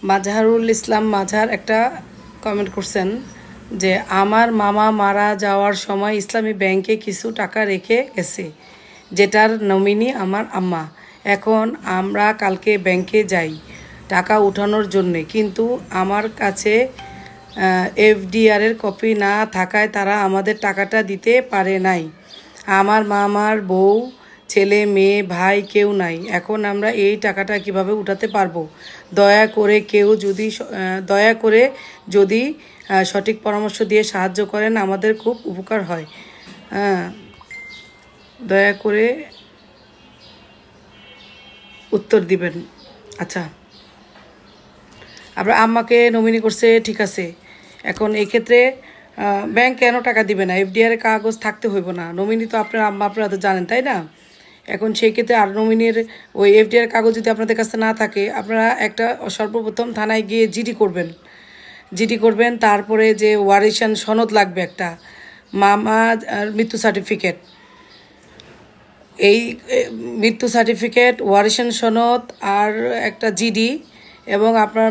মাজহারুল ইসলাম মাঝার একটা কমেন্ট করছেন যে আমার মামা মারা যাওয়ার সময় ইসলামী ব্যাংকে কিছু টাকা রেখে গেছে, যেটার নমিনি আমার আম্মা। এখন আমরা কালকে ব্যাংকে যাই টাকা উঠানোর জন্যে, কিন্তু আমার কাছে এফডিআরের কপি না থাকায় তারা আমাদের টাকাটা দিতে পারে নাই। আমার মামার বউ, ছেলে মেয়ে, ভাই কেউ নাই। এখন আমরা এই টাকাটা কিভাবে উঠাতে পারবো? দয়া করে যদি সঠিক পরামর্শ দিয়ে সাহায্য করেন আমাদের খুব উপকার হয়। দয়া করে উত্তর দিবেন। আচ্ছা, আপনার আম্মাকে নমিনি করছে, ঠিক আছে। এখন এই ক্ষেত্রে ব্যাংক কেন টাকা দিবে না? এফডিআর কাগজ থাকতে হইব না? নমিনি তো আপনার আম্মা, আপনারা তো জানেন, তাই না? এখন সেই ক্ষেত্রে আর নমিনির ওই এফডিআর কাগজ যদি আপনাদের কাছে না থাকে, আপনারা একটা সর্বপ্রথম থানায় গিয়ে জিডি করবেন। তারপরে যে ওয়ারিশান সনদ লাগবে, একটা মামা মৃত্যু সার্টিফিকেট, এই মৃত্যু সার্টিফিকেট, ওয়ারিশান সনদ, আর একটা জিডি, এবং আপনার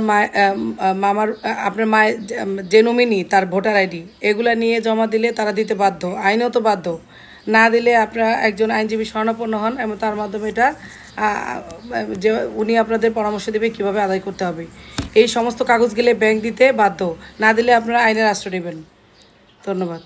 আপনার মায়ের যে নমিনি তার ভোটার আইডি, এগুলা নিয়ে জমা দিলে তারা দিতে বাধ্য, আইনেও তো বাধ্য। না দিলে আপনারা একজন আইনজীবী শরণাপন্ন হন এবং তার মাধ্যমে এটা যে উনি আপনাদের পরামর্শ দেবে কীভাবে আদায় করতে হবে। এই সমস্ত কাগজ গেলে ব্যাংক দিতে বাধ্য, না দিলে আপনারা আইনের আশ্রয় নেবেন। ধন্যবাদ।